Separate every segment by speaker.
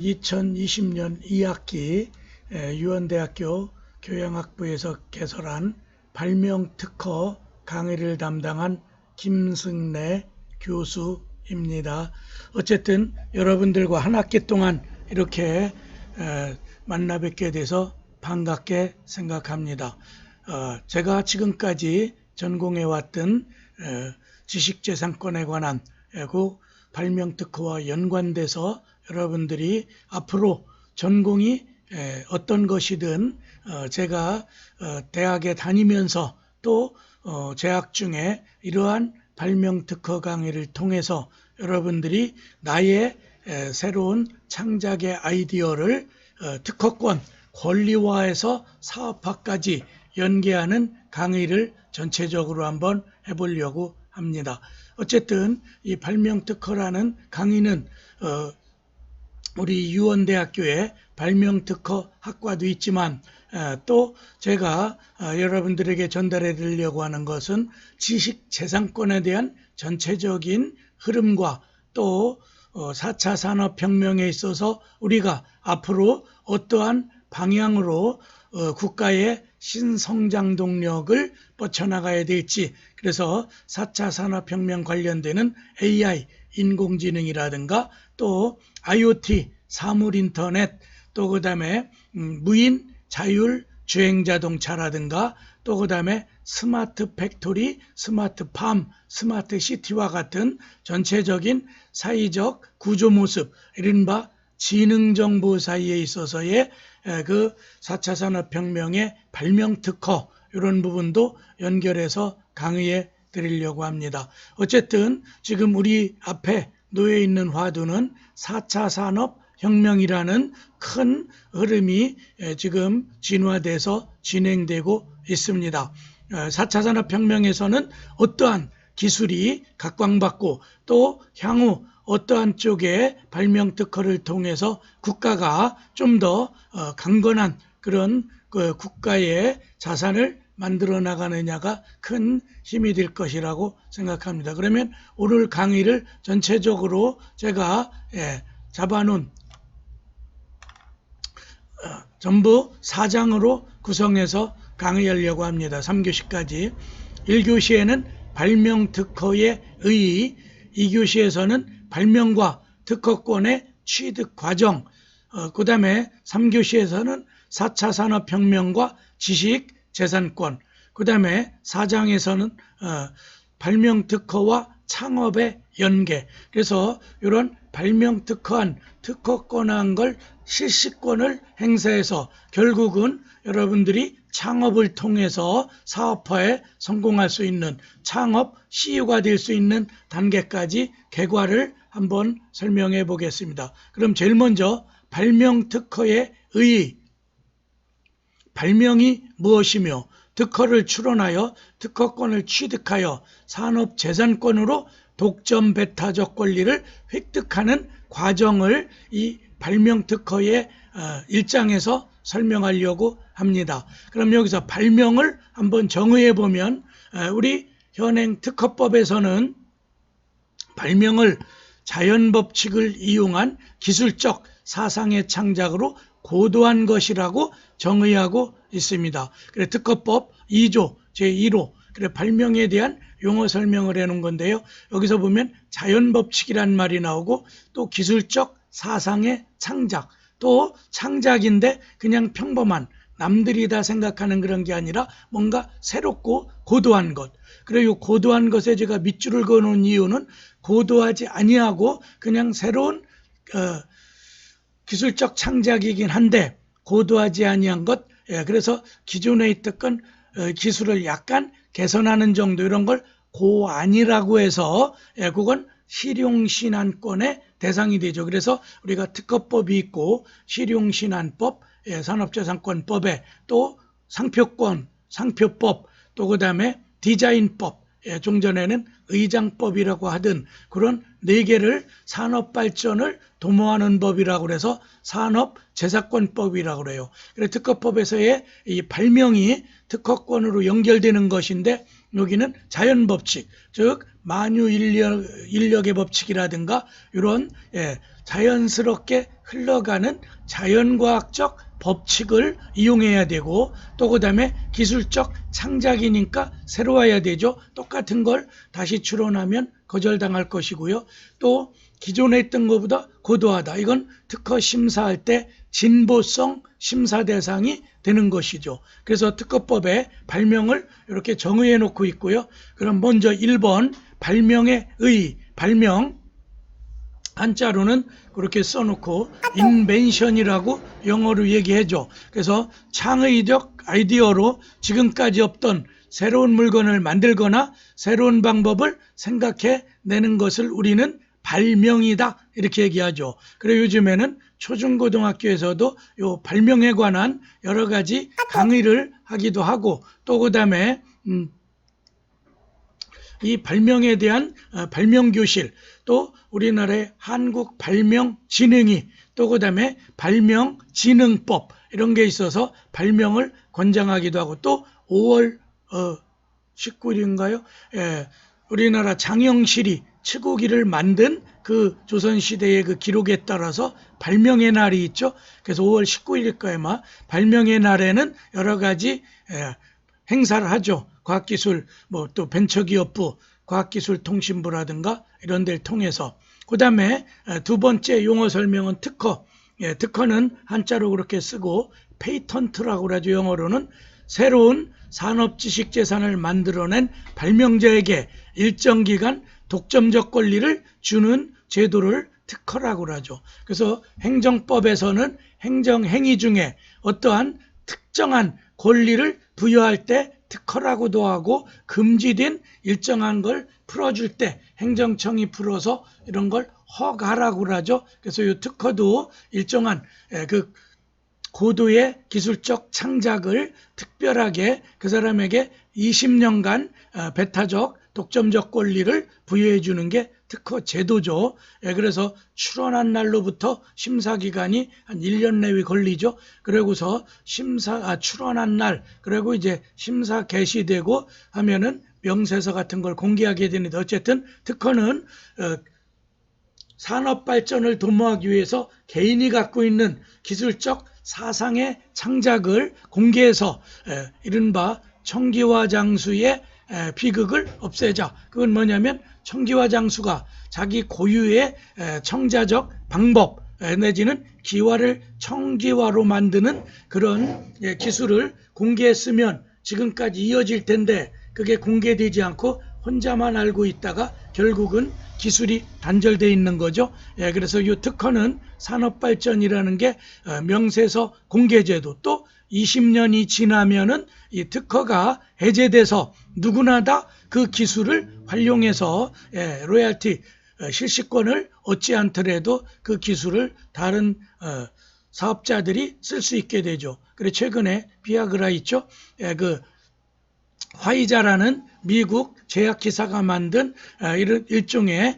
Speaker 1: 2020년 2학기 유원대학교 교양학부에서 개설한 발명특허 강의를 담당한 김승래 교수입니다. 어쨌든 여러분들과 한 학기 동안 이렇게 만나 뵙게 돼서 반갑게 생각합니다. 제가 지금까지 전공해왔던 지식재산권에 관한 그 발명특허와 연관돼서 여러분들이 앞으로 전공이 어떤 것이든 제가 대학에 다니면서 또 재학 중에 이러한 발명특허 강의를 통해서 여러분들이 나의 새로운 창작의 아이디어를 특허권 권리화해서 사업화까지 연계하는 강의를 전체적으로 한번 해보려고 합니다. 어쨌든 이 발명특허라는 강의는 우리 유원대학교에 발명특허 학과도 있지만 또 제가 여러분들에게 전달해 드리려고 하는 것은 지식재산권에 대한 전체적인 흐름과 또 4차 산업혁명에 있어서 우리가 앞으로 어떠한 방향으로 국가의 신성장 동력을 뻗쳐나가야 될지, 그래서 4차 산업혁명 관련되는 AI, 인공지능이라든가 또 IoT, 사물인터넷, 또 그 다음에 무인 자율 주행자동차라든가 또 그 다음에 스마트 팩토리, 스마트 팜, 스마트 시티와 같은 전체적인 사회적 구조 모습, 이른바 지능정보 사이에 있어서의 그 4차 산업혁명의 발명특허, 이런 부분도 연결해서 강의해 드리려고 합니다. 어쨌든 지금 우리 앞에 놓여 있는 화두는 4차 산업혁명이라는 큰 흐름이 지금 진화돼서 진행되고 있습니다. 4차 산업혁명에서는 어떠한 기술이 각광받고 또 향후 어떠한 쪽에 발명특허를 통해서 국가가 좀 더 강건한 그런 국가의 자산을 만들어 나가느냐가 큰 힘이 될 것이라고 생각합니다. 그러면 오늘 강의를 전체적으로 제가 잡아놓은 전부 4장으로 구성해서 강의하려고 합니다. 3교시까지. 1교시에는 발명특허의 의의, 2교시에서는 발명과 특허권의 취득 과정, 그 다음에 3교시에서는 4차 산업혁명과 지식재산권, 그 다음에 4장에서는 발명특허와 창업의 연계, 그래서 이런 발명특허한 특허권한 걸 실시권을 행사해서 결국은 여러분들이 창업을 통해서 사업화에 성공할 수 있는 창업 CEO가 될 수 있는 단계까지 개괄을 한번 설명해 보겠습니다. 그럼 제일 먼저 발명특허의 의의, 발명이 무엇이며 특허를 출원하여 특허권을 취득하여 산업재산권으로 독점 배타적 권리를 획득하는 과정을 이 발명특허의 1장에서 설명하려고 합니다. 그럼 여기서 발명을 한번 정의해 보면 우리 현행 특허법에서는 발명을 자연법칙을 이용한 기술적 사상의 창작으로 고도한 것이라고 정의하고 있습니다. 그래 특허법 2조 제1호 그래 발명에 대한 용어 설명을 해놓은 건데요. 여기서 보면 자연법칙이란 말이 나오고 또 기술적 사상의 창작, 또 창작인데 그냥 평범한 남들이 다 생각하는 그런 게 아니라 뭔가 새롭고 고도한 것. 그리고 고도한 것에 제가 밑줄을 그어놓은 이유는 고도하지 아니하고 그냥 새로운 기술적 창작이긴 한데 고도하지 아니한 것, 그래서 기존에 있던 기술을 약간 개선하는 정도, 이런 걸 고안이라고 해서 그건 실용신안권의 대상이 되죠. 그래서 우리가 특허법이 있고 실용신안법, 산업재산권법에 또 상표권, 상표법, 또 그 다음에 디자인법, 종전에는 의장법이라고 하던 그런 4개를 산업발전을 도모하는 법이라고 그래서 산업재산권법이라고 그래요. 그래서 특허법에서의 이 발명이 특허권으로 연결되는 것인데 여기는 자연법칙, 즉 만유인력의 법칙이라든가 이런 자연스럽게 흘러가는 자연과학적 법칙을 이용해야 되고, 또 그 다음에 기술적 창작이니까 새로워야 되죠. 똑같은 걸 다시 추론하면 거절당할 것이고요. 또 기존에 있던 것보다 고도하다. 이건 특허 심사할 때 진보성 심사 대상이 되는 것이죠. 그래서 특허법에 발명을 이렇게 정의해 놓고 있고요. 그럼 먼저 1번 발명의 의, 발명 한자로는 그렇게 써놓고 인벤션이라고 영어로 얘기해줘. 그래서 창의적 아이디어로 지금까지 없던 새로운 물건을 만들거나 새로운 방법을 생각해 내는 것을 우리는 발명이다 이렇게 얘기하죠. 그리고 요즘에는 초중고등학교에서도 요 발명에 관한 여러 가지 강의를 하기도 하고, 또 그 다음에 이 발명에 대한 발명교실, 또 우리나라의 한국발명진흥위, 또 그 다음에 발명진흥법 이런 게 있어서 발명을 권장하기도 하고, 또 5월 19일인가요? 우리나라 장영실이 치고기를 만든 그 조선시대의 그 기록에 따라서 발명의 날이 있죠. 그래서 5월 19일일 거예요. 아마 발명의 날에는 여러 가지 행사를 하죠. 과학기술, 뭐 또 벤처기업부, 과학기술통신부라든가 이런 데를 통해서. 그 다음에 두 번째 용어 설명은 특허. 특허는 한자로 그렇게 쓰고 페이턴트라고 하죠. 영어로는 새로운 산업지식재산을 만들어낸 발명자에게 일정 기간 독점적 권리를 주는 제도를 특허라고 하죠. 그래서 행정법에서는 행정행위 중에 어떠한 특정한 권리를 부여할 때 특허라고도 하고, 금지된 일정한 걸 풀어줄 때 행정청이 풀어서 이런 걸 허가라고 하죠. 그래서 이 특허도 일정한 그 고도의 기술적 창작을 특별하게 그 사람에게 20년간 배타적 독점적 권리를 부여해 주는 게 특허 제도죠. 그래서 출원한 날로부터 심사 기간이 한 1년 내외 걸리죠. 그러고서 출원한 날, 그리고 이제 심사 개시되고 하면은 명세서 같은 걸 공개하게 되는데, 어쨌든 특허는 산업 발전을 도모하기 위해서 개인이 갖고 있는 기술적 사상의 창작을 공개해서 이른바 청기화장수의 비극을 없애자. 그건 뭐냐면 청기화장수가 자기 고유의 청자적 방법 내지는 기화를 청기화로 만드는 그런 기술을 공개했으면 지금까지 이어질 텐데, 그게 공개되지 않고 혼자만 알고 있다가 결국은 기술이 단절되어 있는 거죠. 그래서 이 특허는 산업발전이라는 게 명세서 공개제도, 또 20년이 지나면은 이 특허가 해제돼서 누구나 다 그 기술을 활용해서 로열티 실시권을 얻지 않더라도 그 기술을 다른 사업자들이 쓸 수 있게 되죠. 그래 최근에 비아그라 있죠. 그 화이자라는 미국 제약회사가 만든 이런 일종의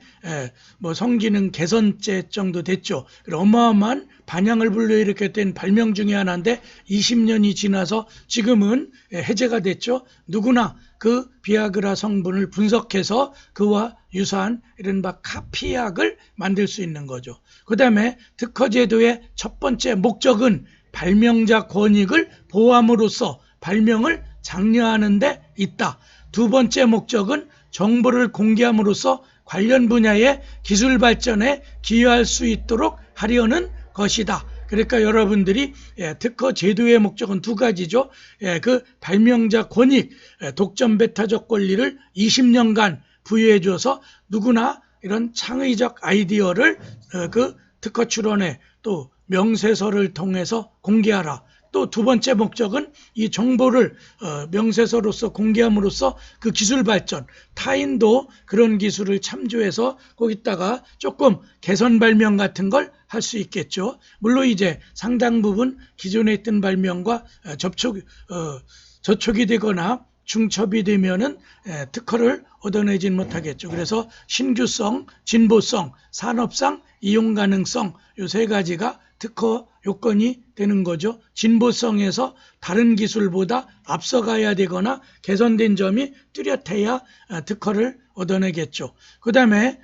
Speaker 1: 뭐 성기능 개선제 정도 됐죠. 어마어마한 반향을 불러일으켰던 발명 중에 하나인데 20년이 지나서 지금은 해제가 됐죠. 누구나 그 비아그라 성분을 분석해서 그와 유사한 이른바 카피약을 만들 수 있는 거죠. 그 다음에 특허제도의 첫 번째 목적은 발명자 권익을 보호함으로써 발명을 장려하는 데 있다. 두 번째 목적은 정보를 공개함으로써 관련 분야의 기술 발전에 기여할 수 있도록 하려는 것이다. 그러니까 여러분들이 특허 제도의 목적은 두 가지죠. 그 발명자 권익, 독점 배타적 권리를 20년간 부여해 줘서 누구나 이런 창의적 아이디어를 그 특허 출원에 또 명세서를 통해서 공개하라. 또 두 번째 목적은 이 정보를 명세서로서 공개함으로써 그 기술 발전, 타인도 그런 기술을 참조해서 거기다가 조금 개선 발명 같은 걸 할 수 있겠죠. 물론 이제 상당 부분 기존에 있던 발명과 저촉이 되거나 중첩이 되면은 특허를 얻어내진 못하겠죠. 그래서 신규성, 진보성, 산업상 이용 가능성 이 세 가지가 특허 요건이 되는 거죠. 진보성에서 다른 기술보다 앞서가야 되거나 개선된 점이 뚜렷해야 특허를 얻어내겠죠. 그 다음에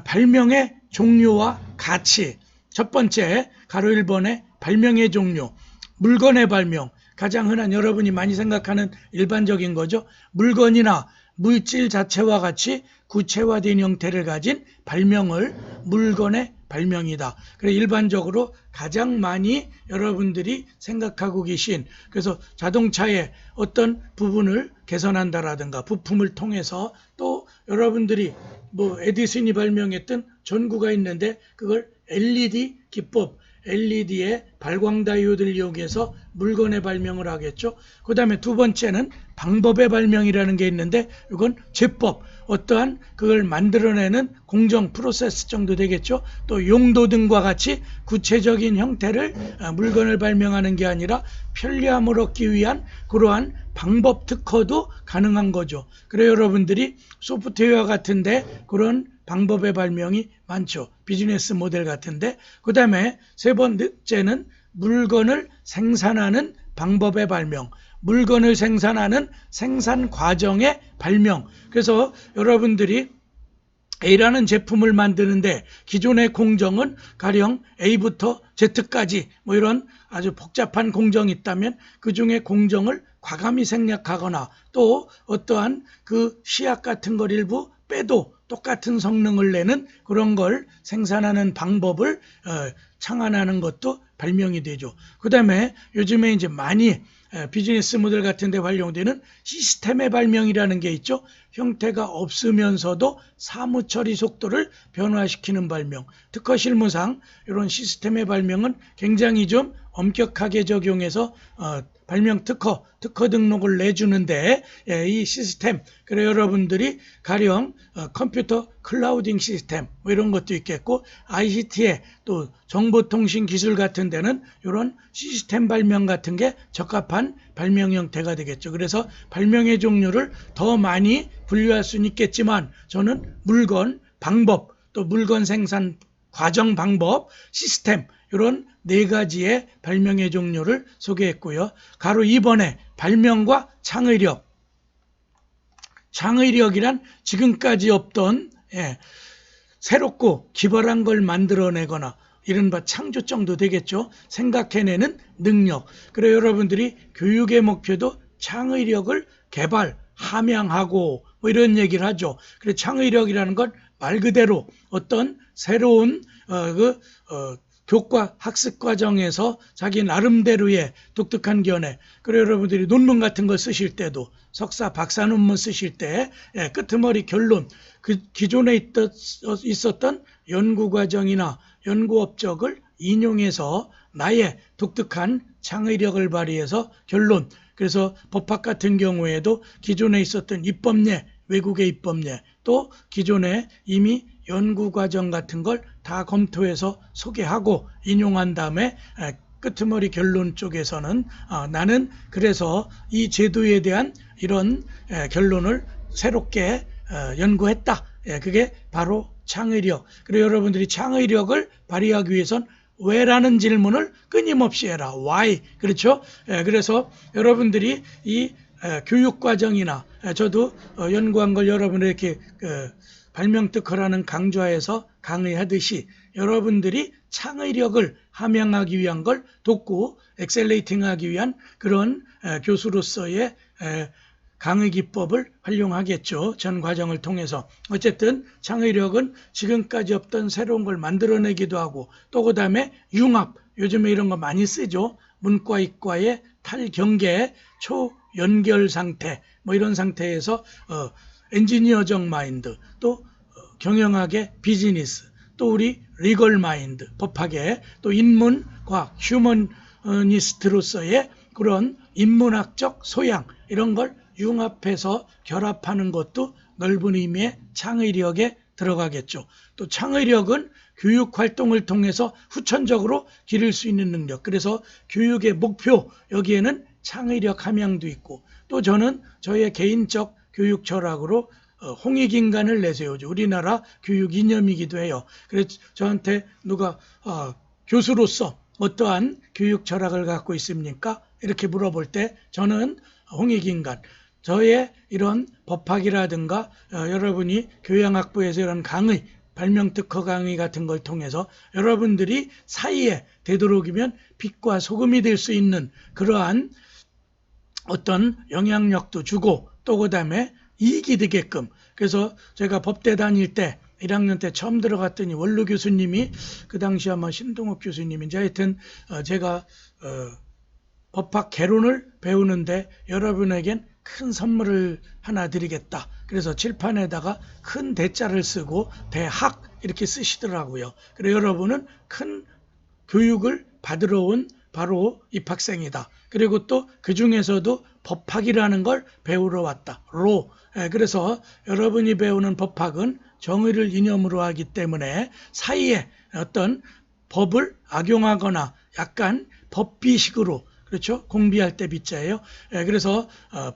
Speaker 1: 발명의 종류와 가치, 첫 번째, 가로 1번의 발명의 종류, 물건의 발명, 가장 흔한 여러분이 많이 생각하는 일반적인 거죠. 물건이나 물질 자체와 같이 구체화된 형태를 가진 발명을 물건의 발명이다. 그래서 일반적으로 가장 많이 여러분들이 생각하고 계신, 그래서 자동차의 어떤 부분을 개선한다라든가 부품을 통해서, 또 여러분들이 뭐 에디슨이 발명했던 전구가 있는데 그걸 LED 기법, LED의 발광 다이오드를 이용해서 물건의 발명을 하겠죠. 그 다음에 두 번째는 방법의 발명이라는 게 있는데, 이건 제법, 어떠한 그걸 만들어내는 공정 프로세스 정도 되겠죠. 또 용도 등과 같이 구체적인 형태를 물건을 발명하는 게 아니라 편리함을 얻기 위한 그러한 방법 특허도 가능한 거죠. 그래서 여러분들이 소프트웨어 같은데 그런 방법의 발명이 많죠. 비즈니스 모델 같은데. 그 다음에 세 번째는 물건을 생산하는 방법의 발명, 물건을 생산하는 생산 과정의 발명. 그래서 여러분들이 A라는 제품을 만드는데 기존의 공정은 가령 A부터 Z까지 뭐 이런 아주 복잡한 공정이 있다면 그 중에 공정을 과감히 생략하거나 또 어떠한 그 시약 같은 걸 일부 빼도 똑같은 성능을 내는 그런 걸 생산하는 방법을 창안하는 것도 발명이 되죠. 그 다음에 요즘에 이제 많이 비즈니스 모델 같은 데 활용되는 시스템의 발명이라는 게 있죠. 형태가 없으면서도 사무 처리 속도를 변화시키는 발명. 특허 실무상 이런 시스템의 발명은 굉장히 좀 엄격하게 적용해서 발명 특허 등록을 내주는데, 이 시스템, 그래 여러분들이 가령 컴퓨터 클라우딩 시스템 뭐 이런 것도 있겠고, ICT의 또 정보통신 기술 같은 데는 이런 시스템 발명 같은 게 적합한 발명 형태가 되겠죠. 그래서 발명의 종류를 더 많이 분류할 수는 있겠지만, 저는 물건, 방법, 또 물건 생산 과정 방법, 시스템, 이런 네 가지의 발명의 종류를 소개했고요. 가로 2번에 발명과 창의력. 창의력이란 지금까지 없던 새롭고 기발한 걸 만들어내거나 이른바 창조 정도 되겠죠. 생각해내는 능력. 그래서 여러분들이 교육의 목표도 창의력을 개발, 함양하고 뭐 이런 얘기를 하죠. 그래서 창의력이라는 건 말 그대로 어떤 새로운 교과 학습 과정에서 자기 나름대로의 독특한 견해. 그래서 여러분들이 논문 같은 걸 쓰실 때도 석사 박사 논문 쓰실 때 끄트머리 결론, 그 기존에 있었던 연구 과정이나 연구 업적을 인용해서 나의 독특한 창의력을 발휘해서 결론. 그래서 법학 같은 경우에도 기존에 있었던 입법례, 외국의 입법례, 또 기존에 이미 연구 과정 같은 걸 다 검토해서 소개하고 인용한 다음에 끄트머리 결론 쪽에서는 나는 그래서 이 제도에 대한 이런 결론을 새롭게 연구했다. 그게 바로 창의력. 그리고 여러분들이 창의력을 발휘하기 위해선 왜라는 질문을 끊임없이 해라. Why? 그렇죠? 그래서 여러분들이 이 교육과정이나 저도 연구한 걸 여러분에게 발명 특허라는 강좌에서 강의하듯이 여러분들이 창의력을 함양하기 위한 걸 돕고 엑셀레이팅하기 위한 그런 교수로서의 강의 기법을 활용하겠죠. 전 과정을 통해서. 어쨌든 창의력은 지금까지 없던 새로운 걸 만들어내기도 하고, 또 그 다음에 융합, 요즘에 이런 거 많이 쓰죠. 문과 이과의 탈경계 초연결 상태, 뭐 이런 상태에서 엔지니어적 마인드, 또 경영학의 비즈니스, 또 우리 리걸 마인드, 법학의 또 인문과학, 휴머니스트로서의 그런 인문학적 소양, 이런 걸 융합해서 결합하는 것도 넓은 의미의 창의력에 들어가겠죠. 또 창의력은 교육 활동을 통해서 후천적으로 기를 수 있는 능력. 그래서 교육의 목표, 여기에는 창의력 함양도 있고, 또 저는 저의 개인적 교육 철학으로 홍익인간을 내세우죠. 우리나라 교육 이념이기도 해요. 그래서 저한테 누가 교수로서 어떠한 교육 철학을 갖고 있습니까? 이렇게 물어볼 때 저는 홍익인간, 저의 이런 법학이라든가 여러분이 교양학부에서 이런 강의 발명특허 강의 같은 걸 통해서 여러분들이 사이에 되도록이면 빛과 소금이 될 수 있는 그러한 어떤 영향력도 주고 또 그다음에 이익이 되게끔. 그래서 제가 법대 다닐 때 1학년 때 처음 들어갔더니 원로 교수님이 그 당시 아마 신동욱 교수님인지 하여튼 제가 법학 개론을 배우는데 여러분에겐 큰 선물을 하나 드리겠다. 그래서 칠판에다가 큰 대자를 쓰고 대학 이렇게 쓰시더라고요. 그래서 여러분은 큰 교육을 받으러 온 바로 입학생이다. 그리고 또 그 중에서도 법학이라는 걸 배우러 왔다. 로. 그래서 여러분이 배우는 법학은 정의를 이념으로 하기 때문에 사이에 어떤 법을 악용하거나 약간 법비식으로, 그렇죠? 공비할 때 비자예요. 그래서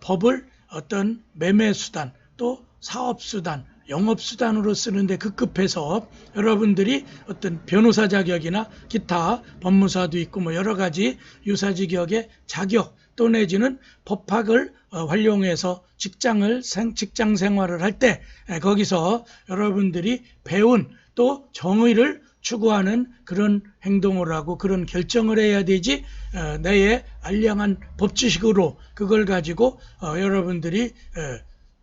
Speaker 1: 법을 어떤 매매수단 또 사업수단, 영업수단으로 쓰는데 급급해서 여러분들이 어떤 변호사 자격이나 기타 법무사도 있고 뭐 여러 가지 유사직역의 자격 또 내지는 법학을 활용해서 직장 생활을 할 때 거기서 여러분들이 배운 또 정의를 추구하는 그런 행동을 하고 그런 결정을 해야 되지 내의 알량한 법지식으로 그걸 가지고 여러분들이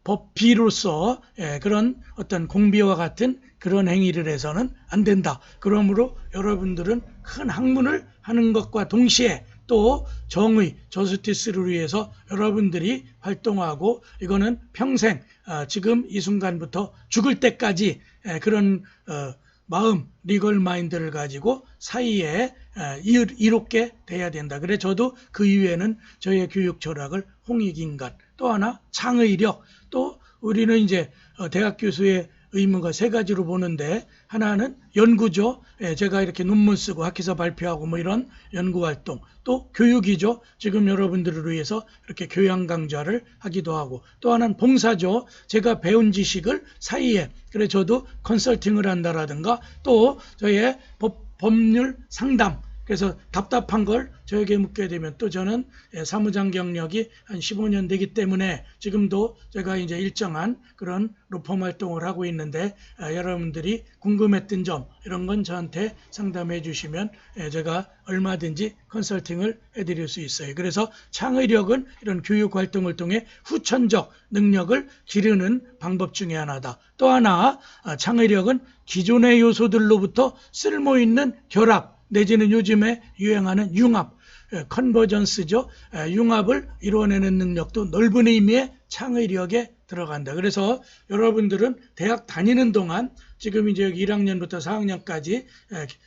Speaker 1: 법비로서 그런 어떤 공비와 같은 그런 행위를 해서는 안 된다. 그러므로 여러분들은 큰 학문을 하는 것과 동시에 또 정의, 저스티스를 위해서 여러분들이 활동하고 이거는 평생 지금 이 순간부터 죽을 때까지 그런 마음, 리걸 마인드를 가지고 사이에 이롭게 돼야 된다. 그래 저도 그 이후에는 저의 교육 철학을 홍익인간, 또 하나 창의력, 또 우리는 이제 대학 교수의 의무가 세 가지로 보는데 하나는 연구죠. 제가 이렇게 논문 쓰고 학회서 발표하고 뭐 이런 연구활동, 또 교육이죠. 지금 여러분들을 위해서 이렇게 교양 강좌를 하기도 하고, 또 하나는 봉사죠. 제가 배운 지식을 사이에, 그래 저도 컨설팅을 한다라든가 또 저의 법률 상담, 그래서 답답한 걸 저에게 묻게 되면 또 저는 사무장 경력이 한 15년 되기 때문에 지금도 제가 이제 일정한 그런 로펌 활동을 하고 있는데 여러분들이 궁금했던 점 이런 건 저한테 상담해 주시면 제가 얼마든지 컨설팅을 해드릴 수 있어요. 그래서 창의력은 이런 교육 활동을 통해 후천적 능력을 기르는 방법 중에 하나다. 또 하나 창의력은 기존의 요소들로부터 쓸모있는 결합 내지는 요즘에 유행하는 융합, 컨버전스죠. 융합을 이루어내는 능력도 넓은 의미의 창의력에 들어간다. 그래서 여러분들은 대학 다니는 동안 지금 이제 1학년부터 4학년까지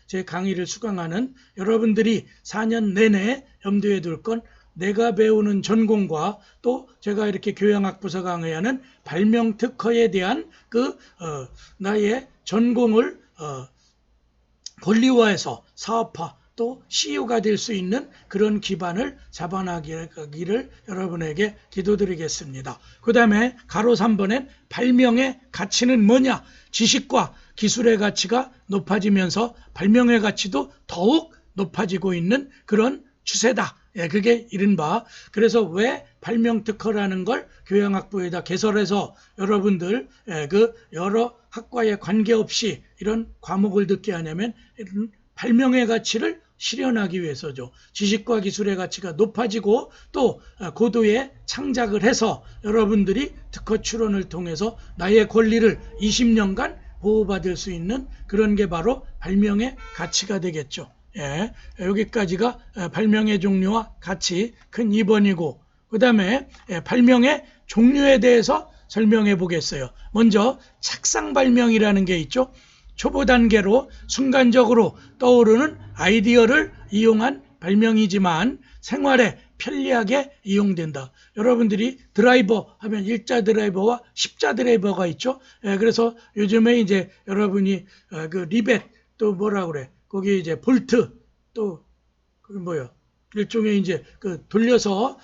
Speaker 1: 제 강의를 수강하는 여러분들이 4년 내내 염두에 둘 건 내가 배우는 전공과 또 제가 이렇게 교양학부서 강의하는 발명특허에 대한 나의 전공을 권리화해서 사업화 또 CEO가 될 수 있는 그런 기반을 잡아나기를 여러분에게 기도드리겠습니다. 그 다음에 가로 3번엔 발명의 가치는 뭐냐? 지식과 기술의 가치가 높아지면서 발명의 가치도 더욱 높아지고 있는 그런 추세다. 그게 이른바 그래서 왜 발명특허라는 걸 교양학부에다 개설해서 여러분들 그 여러 학과에 관계없이 이런 과목을 듣게 하냐면 이런 발명의 가치를 실현하기 위해서죠. 지식과 기술의 가치가 높아지고 또 고도의 창작을 해서 여러분들이 특허 출원을 통해서 나의 권리를 20년간 보호받을 수 있는 그런 게 바로 발명의 가치가 되겠죠. 여기까지가 발명의 종류와 가치 큰 2번이고 그 다음에 발명의 종류에 대해서 설명해 보겠어요. 먼저 착상 발명이라는 게 있죠. 초보 단계로 순간적으로 떠오르는 아이디어를 이용한 발명이지만 생활에 편리하게 이용된다. 여러분들이 드라이버 하면 일자 드라이버와 십자 드라이버가 있죠. 그래서 요즘에 이제 여러분이 그 리벳 또 뭐라 그래? 거기 이제 볼트 또 그 뭐야? 일종의 이제 그 돌려서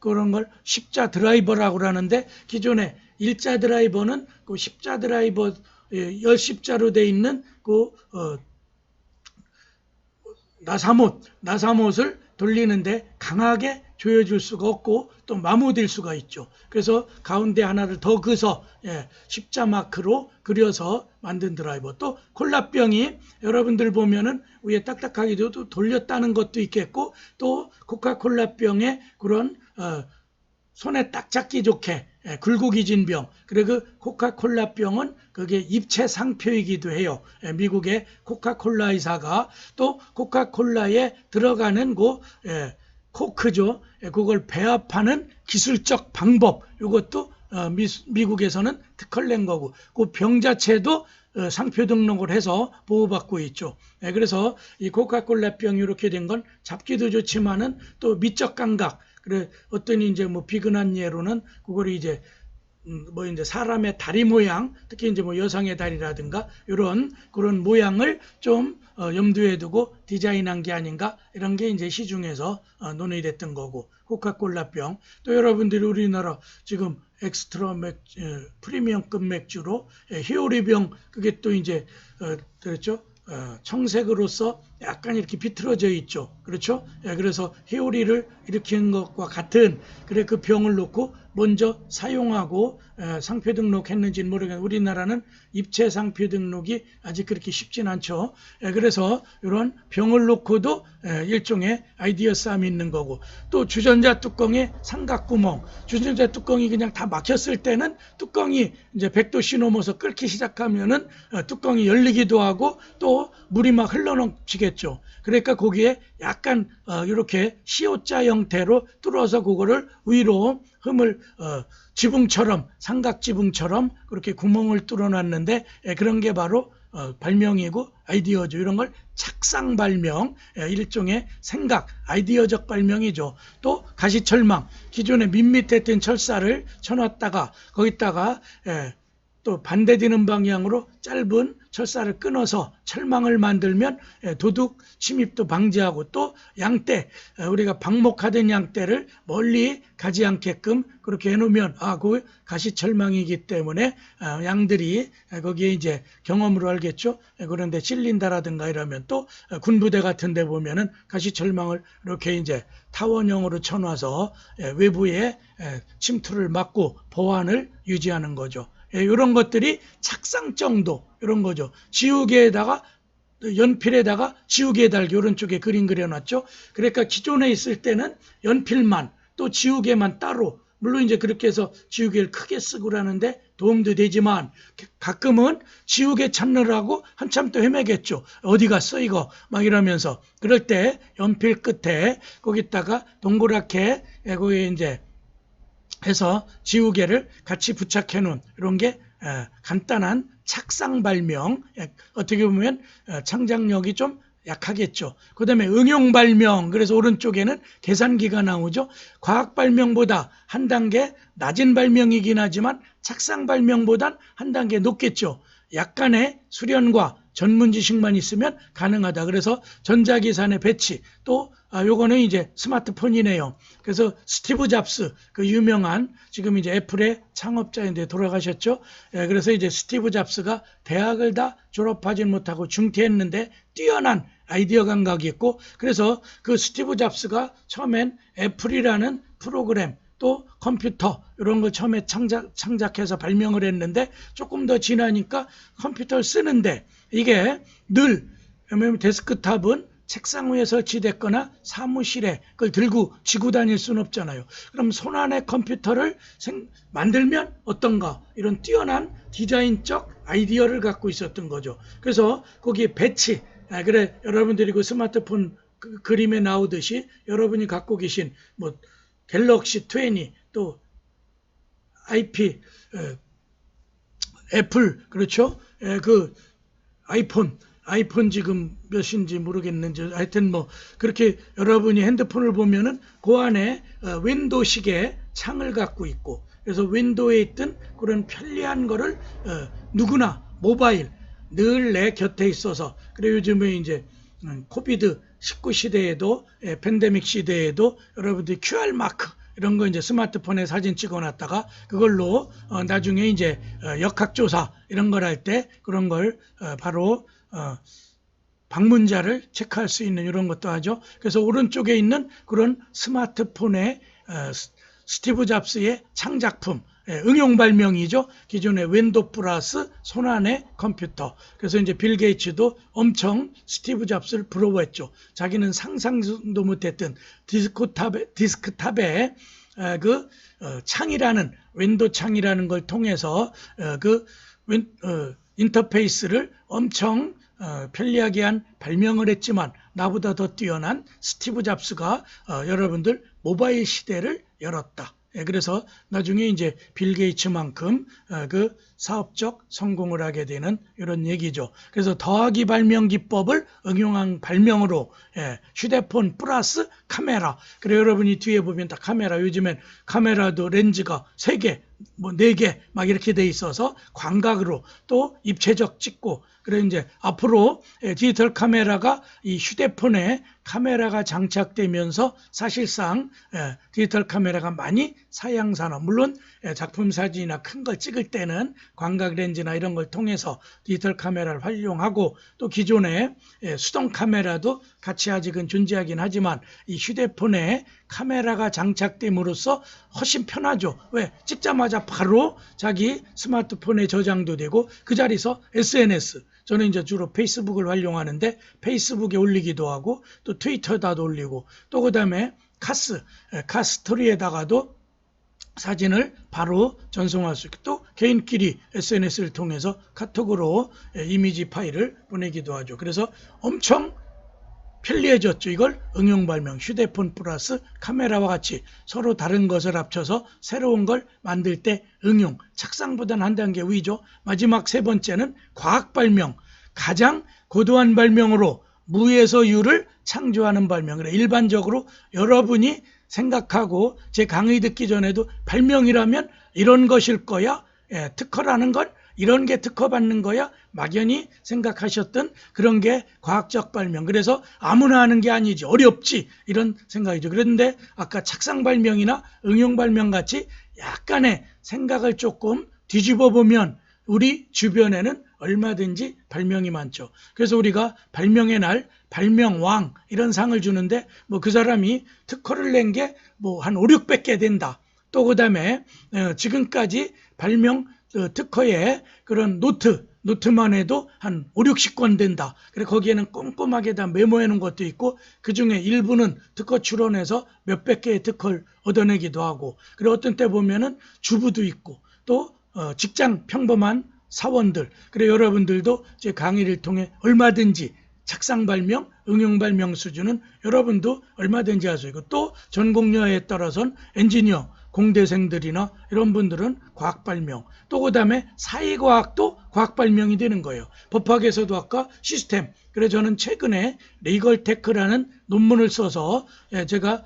Speaker 1: 그런 걸 십자 드라이버라고 하는데 기존에 일자 드라이버는 그 십자 드라이버 열십자로 돼 있는 그 나사못을 돌리는데 강하게 조여줄 수가 없고 또 마모될 수가 있죠. 그래서 가운데 하나를 더 그어서 십자 마크로 그려서 만든 드라이버. 또 콜라병이 여러분들 보면은 위에 딱딱하게 도 돌렸다는 것도 있겠고, 또 코카콜라병에 그런 손에 딱 잡기 좋게 굴곡이 진 병. 그리고 그 코카콜라 병은 그게 입체 상표이기도 해요. 미국의 코카콜라 회사가 또 코카콜라에 들어가는 그 코크죠. 그걸 배합하는 기술적 방법. 이것도 미국에서는 특허낸 거고, 그 병 자체도 상표 등록을 해서 보호받고 있죠. 그래서 이 코카콜라 병이 이렇게 된 건 잡기도 좋지만은 또 미적 감각. 그래, 어떤 이제 뭐 비근한 예로는 그걸 이제 이제 사람의 다리 모양, 특히 이제 뭐 여성의 다리라든가 이런 그런 모양을 좀 염두에 두고 디자인한 게 아닌가, 이런 게 이제 시중에서 논의됐던 거고. 코카콜라병, 또 여러분들이 우리나라 지금 엑스트라 프리미엄급 맥주로 히오리병, 그게 또 이제 그렇죠. 청색으로서 약간 이렇게 비틀어져 있죠. 그렇죠? 그래서 히오리를 일으키는 것과 같은, 그래 그 병을 놓고 먼저 사용하고 상표 등록했는지는 모르겠는데 우리나라는 입체 상표 등록이 아직 그렇게 쉽진 않죠. 그래서 이런 병을 놓고도 일종의 아이디어 싸움이 있는 거고, 또 주전자 뚜껑에 삼각구멍, 주전자 뚜껑이 그냥 다 막혔을 때는 뚜껑이 이제 100도씨 넘어서 끓기 시작하면은 뚜껑이 열리기도 하고 또 물이 막 흘러넘치겠죠. 그러니까 거기에 약간 이렇게 시옷자 형태로 뚫어서 그거를 위로 흠을 지붕처럼, 삼각 지붕처럼 그렇게 구멍을 뚫어놨는데 그런 게 바로 발명이고 아이디어죠. 이런 걸 착상 발명, 일종의 생각, 아이디어적 발명이죠. 또 가시철망, 기존에 밋밋했던 철사를 쳐놨다가 거기다가 또 반대되는 방향으로 짧은 철사를 끊어서 철망을 만들면 도둑 침입도 방지하고, 또 양떼, 우리가 방목하던 양떼를 멀리 가지 않게끔 그렇게 해놓으면 그 가시철망이기 때문에 양들이 거기에 이제 경험으로 알겠죠. 그런데 찔린다라든가 이러면, 또 군부대 같은 데 보면은 가시철망을 이렇게 이제 타원형으로 쳐놔서 외부에 침투를 막고 보안을 유지하는 거죠. 이런 것들이 착상 정도, 이런 거죠. 지우개에다가 연필에다가 지우개 달기, 오른쪽에 그림 그려놨죠. 그러니까 기존에 있을 때는 연필만, 또 지우개만 따로, 물론 이제 그렇게 해서 지우개를 크게 쓰고 그러는데 도움도 되지만 가끔은 지우개 찾느라고 한참 또 헤매겠죠. 어디 갔어 이거 막 이러면서. 그럴 때 연필 끝에 거기다가 동그랗게 거기에 이제 해서 지우개를 같이 부착해 놓은 이런 게 간단한 착상 발명. 어떻게 보면 창작력이 좀 약하겠죠. 그 다음에 응용 발명. 그래서 오른쪽에는 계산기가 나오죠. 과학 발명보다 한 단계 낮은 발명이긴 하지만 착상 발명보단 한 단계 높겠죠. 약간의 수련과 전문 지식만 있으면 가능하다. 그래서 전자기산의 배치, 또 요거는 이제 스마트폰이네요. 그래서 스티브 잡스, 그 유명한 지금 이제 애플의 창업자인데 돌아가셨죠. 그래서 이제 스티브 잡스가 대학을 다 졸업하지 못하고 중퇴했는데 뛰어난 아이디어 감각이 있고, 그래서 그 스티브 잡스가 처음엔 애플이라는 프로그램, 또 컴퓨터 이런 걸 처음에 창작해서 발명을 했는데 조금 더 지나니까 컴퓨터를 쓰는데 이게 늘, 데스크탑은 책상 위에 설치됐거나 사무실에 그걸 들고 지고 다닐 수는 없잖아요. 그럼 손안에 컴퓨터를 만들면 어떤가, 이런 뛰어난 디자인적 아이디어를 갖고 있었던 거죠. 그래서 거기에 배치, 그래 여러분들이 그 스마트폰 그림에 나오듯이 여러분이 갖고 계신 뭐 갤럭시 20, 또 IP, 애플, 그렇죠? 그 아이폰 지금 몇인지 모르겠는지 하여튼 뭐 그렇게 여러분이 핸드폰을 보면은 그 안에 윈도우식의 창을 갖고 있고, 그래서 윈도우에 있던 그런 편리한 거를 누구나 모바일 늘 내 곁에 있어서, 그래 요즘에 이제 코비드 19 시대에도 팬데믹 시대에도 여러분들이 QR 마크 이런 거 이제 스마트폰에 사진 찍어놨다가 그걸로 나중에 이제 역학조사 이런 걸 할 때 그런 걸 바로 방문자를 체크할 수 있는 이런 것도 하죠. 그래서 오른쪽에 있는 그런 스마트폰의 스티브 잡스의 창작품, 응용 발명이죠. 기존의 윈도우 플러스 손안의 컴퓨터. 그래서 이제 빌 게이츠도 엄청 스티브 잡스를 부러워했죠. 자기는 상상도 못했던 디스크탑에 창이라는 윈도우 창이라는 걸 통해서 인터페이스를 엄청 편리하게 한 발명을 했지만 나보다 더 뛰어난 스티브 잡스가 여러분들 모바일 시대를 열었다. 그래서 나중에 이제 빌 게이츠만큼 그 사업적 성공을 하게 되는 이런 얘기죠. 그래서 더하기 발명 기법을 응용한 발명으로 휴대폰 플러스 카메라. 그래 여러분이 뒤에 보면 다 카메라. 요즘엔 카메라도 렌즈가 3개, 뭐 4개 막 이렇게 돼 있어서 광각으로 또 입체적 찍고 그래 이제 앞으로 디지털 카메라가 이 휴대폰에 카메라가 장착되면서 사실상 디지털 카메라가 많이 사양산업 물론 작품 사진이나 큰 걸 찍을 때는 광각 렌즈나 이런 걸 통해서 디지털 카메라를 활용하고 또 기존의 수동 카메라도 같이 아직은 존재하긴 하지만 이 휴대폰에 카메라가 장착됨으로써 훨씬 편하죠. 왜? 찍자마자 바로 자기 스마트폰에 저장도 되고 그 자리에서 SNS 저는 이제 주로 페이스북을 활용하는데 페이스북에 올리기도 하고 또 트위터에다도 올리고 또 그다음에 카스토리에다가도 사진을 바로 전송할 수 있고 또 개인끼리 SNS를 통해서 카톡으로 이미지 파일을 보내기도 하죠. 그래서 엄청 편리해졌죠. 이걸 응용 발명, 휴대폰 플러스 카메라와 같이 서로 다른 것을 합쳐서 새로운 걸 만들 때 응용, 착상보다는 한 단계 위죠. 마지막 3번째는 과학 발명, 가장 고도한 발명으로 무에서 유를 창조하는 발명. 그래 일반적으로 여러분이 생각하고 제 강의 듣기 전에도 발명이라면 이런 것일 거야. 특허라는 건 이런 게 특허받는 거야. 막연히 생각하셨던 그런 게 과학적 발명. 그래서 아무나 하는 게 아니지. 어렵지. 이런 생각이죠. 그런데 아까 착상 발명이나 응용 발명 같이 약간의 생각을 조금 뒤집어 보면 우리 주변에는 얼마든지 발명이 많죠. 그래서 우리가 발명의 날, 발명왕 이런 상을 주는데 뭐 그 사람이 특허를 낸 게 뭐 한 5, 600개 된다. 또 그다음에 지금까지 발명 특허의 그런 노트만 해도 한 5, 60권 된다. 그래 거기에는 꼼꼼하게 다 메모해 놓은 것도 있고 그중에 일부는 특허 출원해서 몇백 개의 특허를 얻어내기도 하고 그리고 어떤 때 보면은 주부도 있고 또 직장 평범한 사원들 그래 여러분들도 제 강의를 통해 얼마든지 착상 발명, 응용 발명 수준은 여러분도 얼마든지 할 수 있고 또 전공여에 따라서는 엔지니어, 공대생들이나 이런 분들은 과학 발명 또 그다음에 사회과학도 과학 발명이 되는 거예요. 법학에서도 아까 시스템 그래서 저는 최근에 리걸테크라는 논문을 써서 제가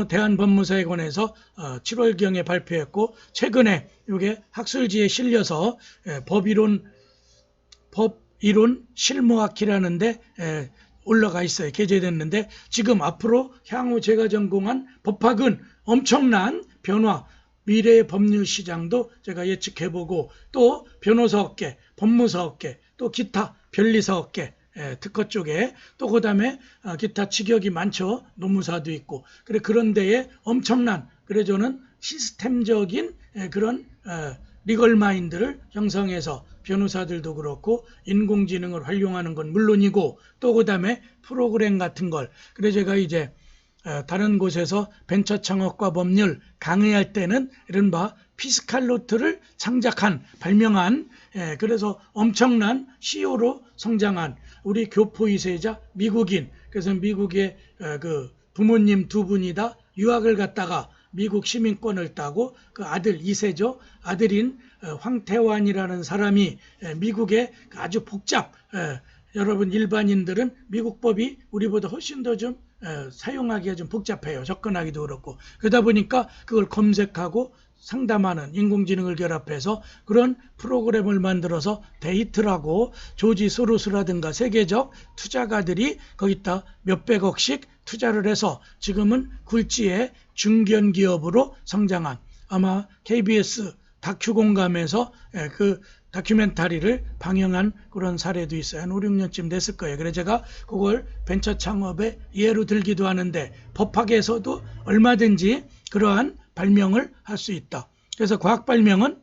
Speaker 1: 대한법무사에 관해서 7월경에 발표했고 최근에 이게 학술지에 실려서 법이론 실무학이라는 데 올라가 있어요. 게재됐는데 지금 앞으로 향후 제가 전공한 법학은 엄청난 변화 미래의 법률 시장도 제가 예측해보고 또 변호사업계, 법무사업계 또 기타 변리사업계 특허 쪽에 또 그다음에 기타 직역이 많죠. 노무사도 있고 그래 그런 데에 엄청난 그래 저는 시스템적인 그런 리걸 마인드를 형성해서 변호사들도 그렇고 인공지능을 활용하는 건 물론이고 또 그다음에 프로그램 같은 걸 그래 제가 이제 다른 곳에서 벤처 창업과 법률 강의할 때는 이른바 피스칼노트를 창작한 발명한 그래서 엄청난 CEO로 성장한 우리 교포 2세자 미국인 그래서 미국의 그 부모님 2분이 다 유학을 갔다가 미국 시민권을 따고 그 아들 2세죠. 아들인 황태환이라는 사람이 미국의 아주 여러분 일반인들은 미국 법이 우리보다 훨씬 더 좀 사용하기가 좀 복잡해요. 접근하기도 그렇고 그러다 보니까 그걸 검색하고 상담하는 인공지능을 결합해서 그런 프로그램을 만들어서 데이트라고 조지 소로스라든가 세계적 투자가들이 거기다 몇백억씩 투자를 해서 지금은 굴지의 중견기업으로 성장한 아마 KBS 다큐 공감에서 그 다큐멘터리를 방영한 그런 사례도 있어요. 한 5, 6년쯤 됐을 거예요. 그래서 제가 그걸 벤처 창업의 예로 들기도 하는데 법학에서도 얼마든지 그러한 발명을 할 수 있다. 그래서 과학 발명은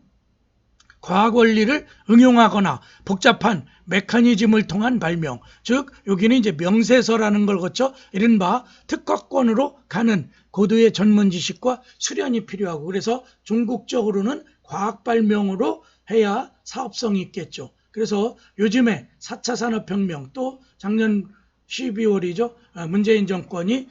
Speaker 1: 과학 원리를 응용하거나 복잡한 메커니즘을 통한 발명, 즉 여기는 이제 명세서라는 걸 거쳐 이른바 특허권으로 가는 고도의 전문 지식과 수련이 필요하고, 그래서 종국적으로는 과학 발명으로 해야 사업성이 있겠죠. 그래서 요즘에 4차 산업혁명, 또 작년 12월이죠. 문재인 정권이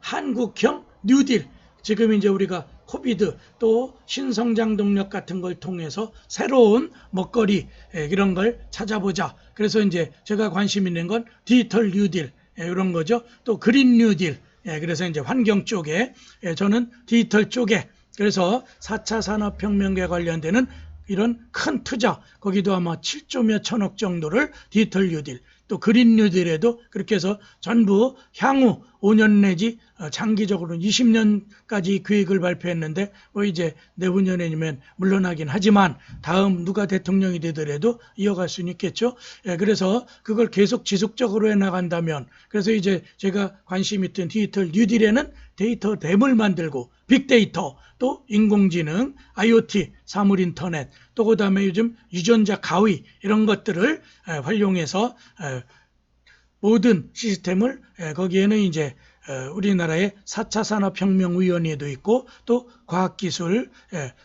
Speaker 1: 한국형 뉴딜, 지금 이제 우리가 코비드 또 신성장 동력 같은 걸 통해서 새로운 먹거리 이런 걸 찾아보자. 그래서 이제 제가 관심 있는 건 디지털 뉴딜 이런 거죠. 또 그린 뉴딜. 그래서 이제 환경 쪽에, 저는 디지털 쪽에, 그래서 4차 산업혁명에 관련되는 이런 큰 투자, 거기도 아마 7조 몇 천억 정도를 디지털 뉴딜, 또 그린 뉴딜에도 그렇게 해서 전부 향후 5년 내지 장기적으로 20년까지 계획을 발표했는데, 뭐 이제 내후년에면 물러나긴 하지만 다음 누가 대통령이 되더라도 이어갈 수는 있겠죠. 그래서 그걸 계속 지속적으로 해나간다면, 그래서 이제 제가 관심 있던 디지털 뉴딜에는 데이터 댐을 만들고 빅데이터, 또 인공지능, IoT, 사물 인터넷, 또 그 다음에 요즘 유전자 가위 이런 것들을 활용해서 모든 시스템을, 거기에는 이제 우리나라의 4차 산업혁명위원회도 있고, 또 과학기술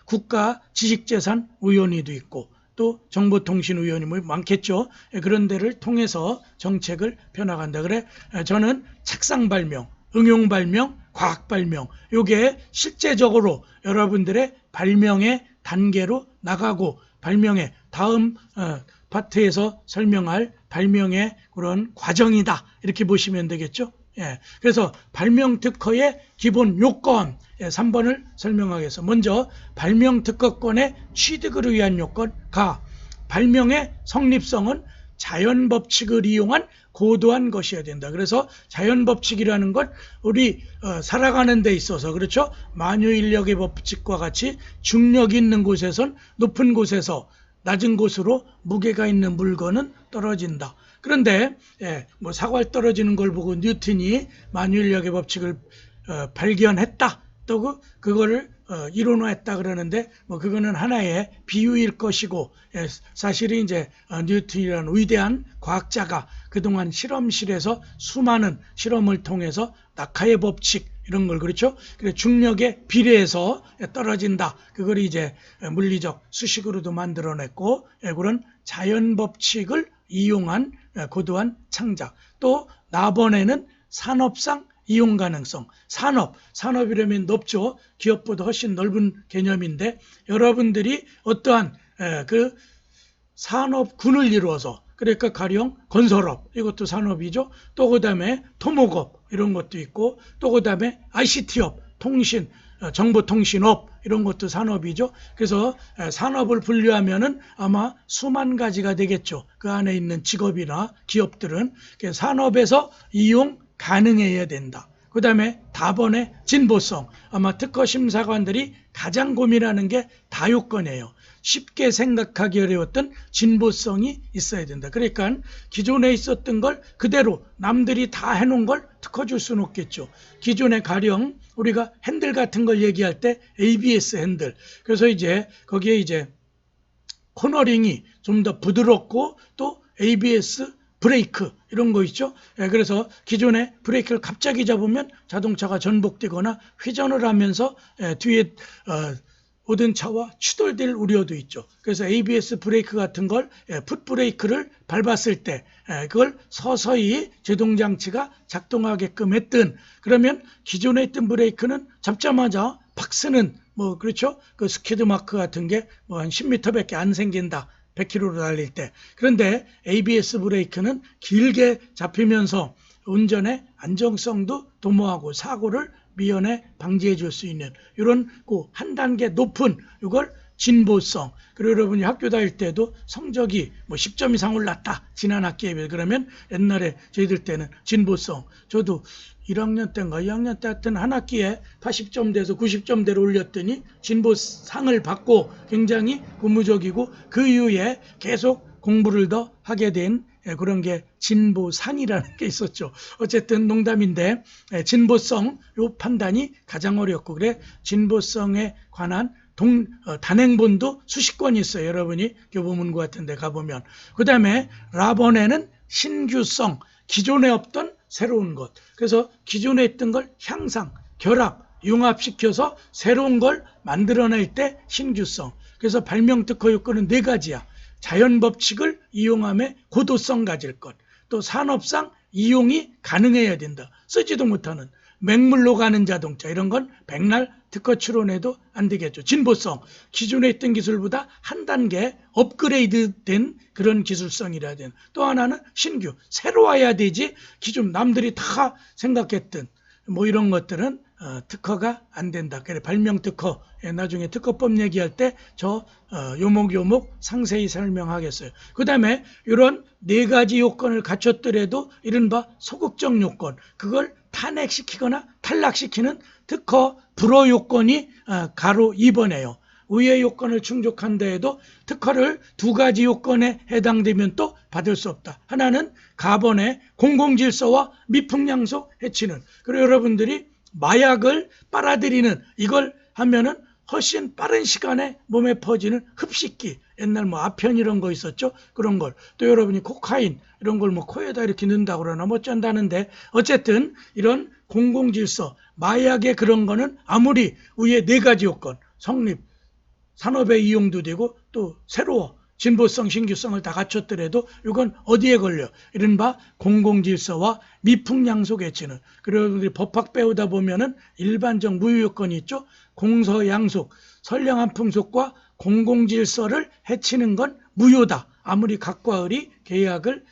Speaker 1: 국가지식재산위원회도 있고, 또 정보통신위원회 뭐 많겠죠. 그런 데를 통해서 정책을 펴나간다. 그래 저는 책상 발명, 응용 발명, 과학 발명, 요게 실제적으로 여러분들의 발명의 단계로 나가고, 발명의 다음 파트에서 설명할 발명의 그런 과정이다, 이렇게 보시면 되겠죠. 그래서 발명 특허의 기본 요건 3번을 설명하겠습니다. 먼저 발명 특허권의 취득을 위한 요건 가, 발명의 성립성은 자연 법칙을 이용한 고도한 것이어야 된다. 그래서 자연 법칙이라는 건 우리 살아가는 데 있어서, 그렇죠, 만유인력의 법칙과 같이 중력이 있는 곳에선 높은 곳에서 낮은 곳으로 무게가 있는 물건은 떨어진다. 그런데 뭐 사과를 떨어지는 걸 보고 뉴턴이 만유인력의 법칙을 발견했다, 또 그거를 이론화했다 그러는데, 뭐 그거는 하나의 비유일 것이고, 사실은 이제 뉴턴이라는 위대한 과학자가 그동안 실험실에서 수많은 실험을 통해서 낙하의 법칙 이런 걸, 그렇죠, 그래 중력에 비례해서 떨어진다, 그걸 이제 물리적 수식으로도 만들어냈고, 그런 자연 법칙을 이용한 고도한 창작. 또 나번에는 산업상 이용 가능성. 산업이라면 넓죠. 기업보다 훨씬 넓은 개념인데, 여러분들이 어떠한 그 산업군을 이루어서, 그러니까 가령 건설업, 이것도 산업이죠. 또 그 다음에 토목업 이런 것도 있고, 또 그 다음에 ICT업, 통신, 정보통신업 이런 것도 산업이죠. 그래서 산업을 분류하면은 아마 수만 가지가 되겠죠. 그 안에 있는 직업이나 기업들은. 산업에서 이용 가능해야 된다. 그 다음에 다번에 진보성, 아마 특허심사관들이 가장 고민하는 게 다요건이에요. 쉽게 생각하기 어려웠던 진보성이 있어야 된다. 그러니까 기존에 있었던 걸 그대로 남들이 다 해놓은 걸 특허 줄 수는 없겠죠. 기존에 가령 우리가 핸들 같은 걸 얘기할 때 ABS 핸들, 그래서 이제 거기에 이제 코너링이 좀 더 부드럽고, 또 ABS 브레이크 이런 거 있죠. 그래서 기존에 브레이크를 갑자기 잡으면 자동차가 전복되거나 회전을 하면서 뒤에 오던 차와 추돌될 우려도 있죠. 그래서 ABS 브레이크 같은 걸, 풋브레이크를 밟았을 때 그걸 서서히 제동장치가 작동하게끔 했든, 그러면 기존에 있던 브레이크는 잡자마자 팍 쓰는, 뭐 그렇죠, 그 스키드 마크 같은 게 뭐 한 10m밖에 안 생긴다, 100km로 달릴 때. 그런데 ABS 브레이크는 길게 잡히면서 운전의 안정성도 도모하고 사고를 미연에 방지해 줄 수 있는 이런 한 단계 높은, 이걸 진보성. 그리고 여러분이 학교 다닐 때도 성적이 뭐 10점 이상 올랐다. 지난 학기에 비해. 그러면 옛날에 저희들 때는 진보성. 저도 1학년 때인가 2학년 때 하여튼 한 학기에 80점 돼서 90점대로 올렸더니 진보상을 받고 굉장히 고무적이고 그 이후에 계속 공부를 더 하게 된 그런 게 진보상이라는 게 있었죠. 어쨌든 농담인데 진보성 요 판단이 가장 어렵고 그래 진보성에 관한 단행본도 수십 권이 있어요. 여러분이 교보문고 같은 데 가보면. 그 다음에 라본에는 신규성, 기존에 없던 새로운 것. 그래서 기존에 있던 걸 향상, 결합, 융합시켜서 새로운 걸 만들어낼 때 신규성. 그래서 발명특허 요건은 4가지야. 자연법칙을 이용함에 고도성 가질 것. 또 산업상 이용이 가능해야 된다. 쓰지도 못하는 맹물로 가는 자동차 이런 건 백날 특허 출원해도 안 되겠죠. 진보성, 기존에 있던 기술보다 한 단계 업그레이드 된 그런 기술성이라야 되는. 또 하나는 신규, 새로 와야 되지 기존 남들이 다 생각했던 뭐 이런 것들은 특허가 안 된다. 그래 발명 특허 나중에 특허법 얘기할 때 저 요목요목 상세히 설명하겠어요. 그 다음에 이런 4가지 요건을 갖췄더라도 이른바 소극적 요건, 그걸 탄핵시키거나 탈락시키는 특허 불허 요건이 가로 2번이에요. 의의 요건을 충족한다 해도 특허를 2가지 요건에 해당되면 또 받을 수 없다. 하나는 가번의 공공질서와 미풍양속 해치는. 그리고 여러분들이 마약을 빨아들이는 이걸 하면은 훨씬 빠른 시간에 몸에 퍼지는 흡식기, 옛날 뭐 아편 이런 거 있었죠. 그런 걸. 또 여러분이 코카인 이런 걸 뭐 코에다 이렇게 넣는다고 그러나 뭐 쩐다는데 어쨌든 이런 공공질서, 마약의 그런 거는 아무리 위에 4가지 요건, 성립, 산업에 이용도 되고 또 새로워, 진보성, 신규성을 다 갖췄더라도 이건 어디에 걸려? 이른바 공공질서와 미풍양속 해치는. 그리고 우리 법학 배우다 보면은 일반적 무효 요건이 있죠. 공서양속, 선량한 풍속과 공공질서를 해치는 건 무효다. 아무리 각과 을이 계약을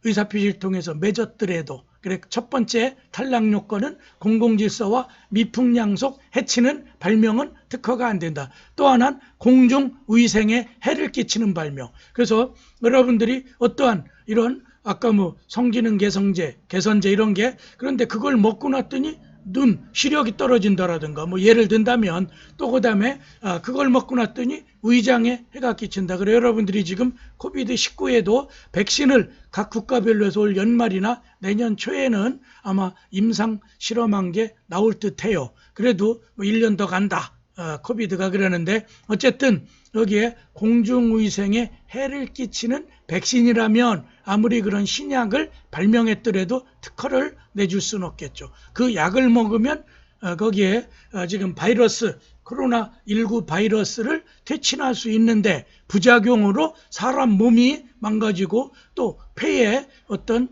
Speaker 1: 의사표시를 통해서 맺었더라도. 그래 첫 번째 탈락 요건은 공공질서와 미풍양속 해치는 발명은 특허가 안 된다. 또 하나는 공중위생에 해를 끼치는 발명. 그래서 여러분들이 어떠한 이런 아까 뭐 성기능 개선제 이런 게 그런데 그걸 먹고 났더니 눈 시력이 떨어진다라든가 뭐 예를 든다면 또 그다음에 그걸 먹고 났더니 위장에 해가 끼친다. 그래 여러분들이 지금 코비드19에도 백신을 각 국가별로 해서 올 연말이나 내년 초에는 아마 임상 실험한 게 나올 듯해요. 그래도 뭐 1년 더 간다. 코비드가 그러는데 어쨌든 여기에 공중위생에 해를 끼치는 백신이라면 아무리 그런 신약을 발명했더라도 특허를 내줄 수는 없겠죠. 그 약을 먹으면 거기에 지금 바이러스 코로나19 바이러스를 퇴치할 수 있는데 부작용으로 사람 몸이 망가지고 또 폐에 어떤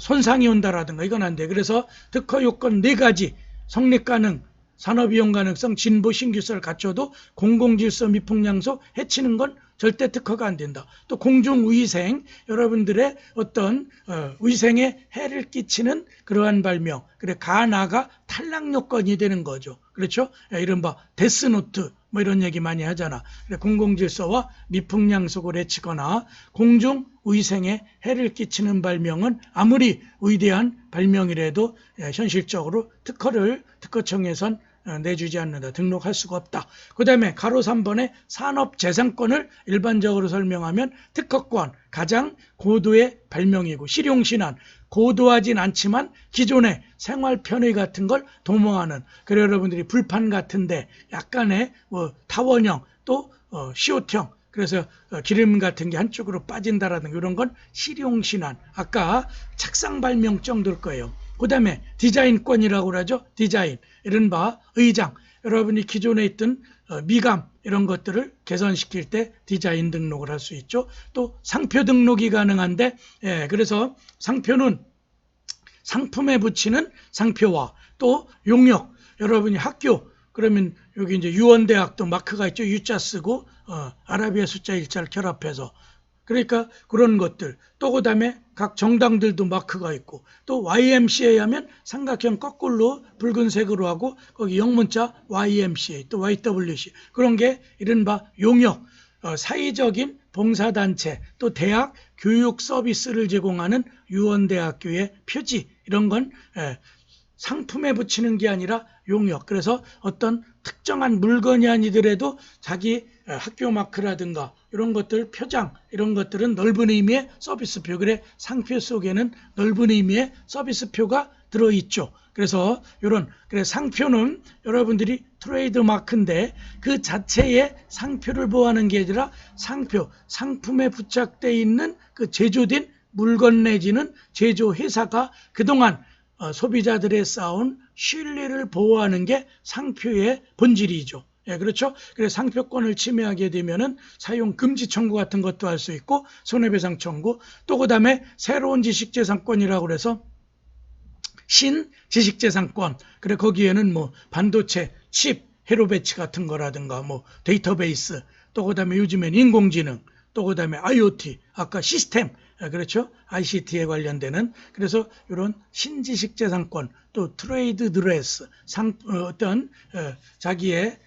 Speaker 1: 손상이 온다라든가 이건 안 돼. 그래서 특허 요건 4가지 성립 가능, 산업 이용 가능성, 진보 신규성을 갖춰도 공공질서 미풍양속 해치는 건 절대 특허가 안 된다. 또 공중위생, 여러분들의 어떤 위생에 해를 끼치는 그러한 발명, 그래 가나가 탈락 요건이 되는 거죠. 그렇죠? 이른바 데스노트 뭐 이런 얘기 많이 하잖아. 그래 공공질서와 미풍양속을 해치거나 공중위생에 해를 끼치는 발명은 아무리 위대한 발명이라도 현실적으로 특허청에선 내주지 않는다. 등록할 수가 없다. 그 다음에 가로 3번에 산업재산권을 일반적으로 설명하면 특허권, 가장 고도의 발명이고 실용신안, 고도하진 않지만 기존의 생활편의 같은 걸 도모하는. 그래 여러분들이 불판 같은데 약간의 타원형 또 시옷형 그래서 기름 같은 게 한쪽으로 빠진다라는 이런 건 실용신안. 아까 착상 발명 정도일 거예요. 그 다음에 디자인권이라고 그러죠. 디자인, 이른바 의장. 여러분이 기존에 있던 미감 이런 것들을 개선시킬 때 디자인 등록을 할 수 있죠. 또 상표 등록이 가능한데 그래서 상표는 상품에 붙이는 상표와 또 용역. 여러분이 학교 그러면 여기 이제 유원대학도 마크가 있죠. U자 쓰고 아라비아 숫자 1자를 결합해서 그러니까 그런 것들. 또 그다음에 각 정당들도 마크가 있고, 또 YMCA 하면 삼각형 거꾸로 붉은색으로 하고 거기 영문자 YMCA 또 YWC 그런 게 이른바 용역, 사회적인 봉사단체, 또 대학 교육 서비스를 제공하는 유원대학교의 표지, 이런 건 상품에 붙이는 게 아니라 용역. 그래서 어떤 특정한 물건이 아니더라도 자기 학교 마크라든가 이런 것들, 표장, 이런 것들은 넓은 의미의 서비스표. 그래 상표 속에는 넓은 의미의 서비스표가 들어있죠. 그래서 그래 상표는 여러분들이 트레이드 마크인데 그 자체의 상표를 보호하는 게 아니라 상표, 상품에 부착되어 있는 그 제조된 물건 내지는 제조회사가 그동안 소비자들의 쌓은 신뢰를 보호하는 게 상표의 본질이죠. 예, 그렇죠. 그래서 상표권을 침해하게 되면은 사용 금지 청구 같은 것도 할 수 있고 손해배상 청구, 또 그다음에 새로운 지식재산권이라고 그래서 신지식재산권. 그래 거기에는 뭐 반도체, 칩, 회로 배치 같은 거라든가 뭐 데이터베이스, 또 그다음에 요즘엔 인공지능, 또 그다음에 IoT, 아까 시스템, 그렇죠? ICT에 관련되는. 그래서 이런 신지식재산권, 또 트레이드 드레스, 어떤 자기의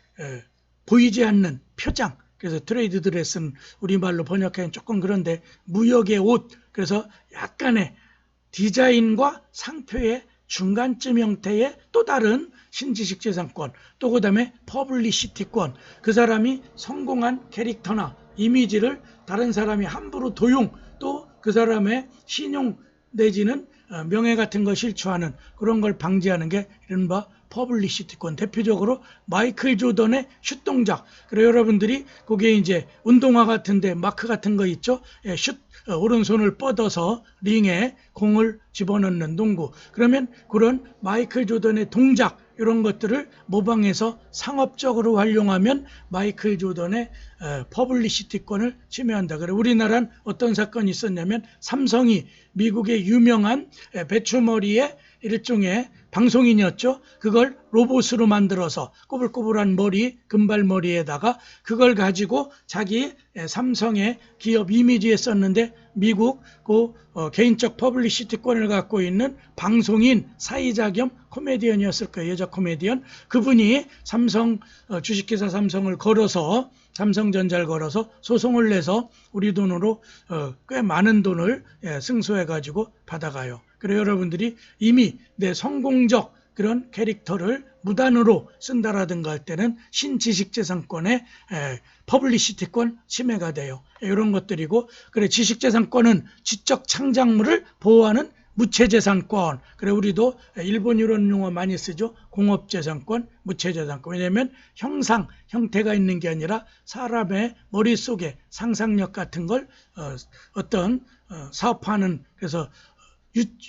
Speaker 1: 보이지 않는 표장. 그래서 트레이드 드레스는 우리말로 번역하기엔 조금 그런데 무역의 옷. 그래서 약간의 디자인과 상표의 중간쯤 형태의 또 다른 신지식재산권, 또 그 다음에 퍼블리시티권. 그 사람이 성공한 캐릭터나 이미지를 다른 사람이 함부로 도용, 또 그 사람의 신용 내지는 명예 같은 거 실추하는 그런 걸 방지하는 게 이른바 퍼블리시티권. 대표적으로 마이클 조던의 슛 동작. 그래 여러분들이 거기에 이제 운동화 같은데 마크 같은 거 있죠. 슛, 오른손을 뻗어서 링에 공을 집어넣는 농구. 그러면 그런 마이클 조던의 동작, 이런 것들을 모방해서 상업적으로 활용하면 마이클 조던의 퍼블리시티권을 침해한다. 그래 우리나라는 어떤 사건이 있었냐면 삼성이 미국의 유명한 배추머리의 일종의 방송인이었죠. 그걸 로봇으로 만들어서 꼬불꼬불한 머리, 금발머리에다가 그걸 가지고 자기 삼성의 기업 이미지에 썼는데 미국 개인적 퍼블리시티권을 갖고 있는 방송인, 사이자 겸 코미디언이었을 거예요. 여자 코미디언. 그분이 주식회사 삼성을 걸어서, 삼성전자를 걸어서 소송을 내서 우리 돈으로 꽤 많은 돈을 승소해가지고 받아가요. 그래서 여러분들이 이미 내 성공적 그런 캐릭터를 무단으로 쓴다라든가 할 때는 신지식재산권의 퍼블리시티권 침해가 돼요. 이런 것들이고, 그래 지식재산권은 지적 창작물을 보호하는 무체재산권. 그래 우리도 일본 이런 용어 많이 쓰죠. 공업재산권, 무체재산권. 왜냐하면 형태가 있는 게 아니라 사람의 머릿속에 상상력 같은 걸 어떤 사업하는, 그래서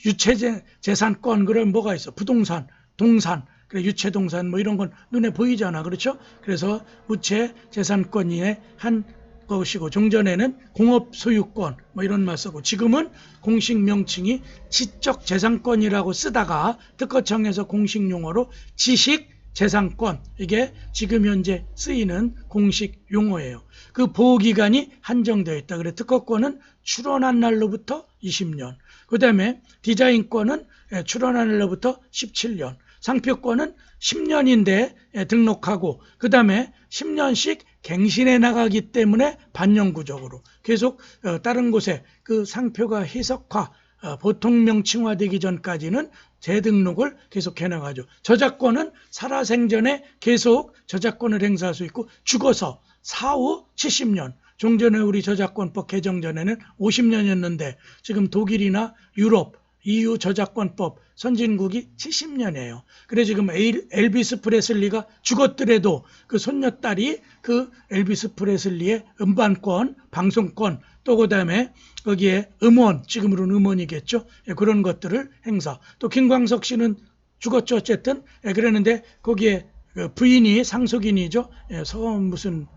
Speaker 1: 유체재산권. 그럼 뭐가 있어? 부동산, 동산, 그래 유체동산 뭐 이런 건 눈에 보이잖아. 그렇죠? 그래서 무체재산권의 한 것이고, 종전에는 공업소유권 뭐 이런 말 쓰고, 지금은 공식 명칭이 지적재산권이라고 쓰다가 특허청에서 공식 용어로 지식재산권, 이게 지금 현재 쓰이는 공식 용어예요. 그 보호기간이 한정되어 있다. 그래 특허권은 출원한 날로부터 20년, 그 다음에 디자인권은 출원한 날로부터 17년, 상표권은 10년인데 등록하고 그 다음에 10년씩 갱신해 나가기 때문에 반영구적으로 계속 다른 곳에 그 상표가 해석화, 보통 명칭화되기 전까지는 재등록을 계속 해나가죠. 저작권은 살아생전에 계속 저작권을 행사할 수 있고, 죽어서 사후 70년. 종전에 우리 저작권법 개정 전에는 50년이었는데 지금 독일이나 유럽, EU 저작권법 선진국이 70년이에요. 그래 지금 엘비스 프레슬리가 죽었더라도 그 손녀딸이 그 엘비스 프레슬리의 음반권, 방송권, 또 그 다음에 거기에 음원, 지금으로는 음원이겠죠. 그런 것들을 행사. 또 김광석 씨는 죽었죠. 어쨌든. 그랬는데 거기에 부인이 상속인이죠. 서원 무슨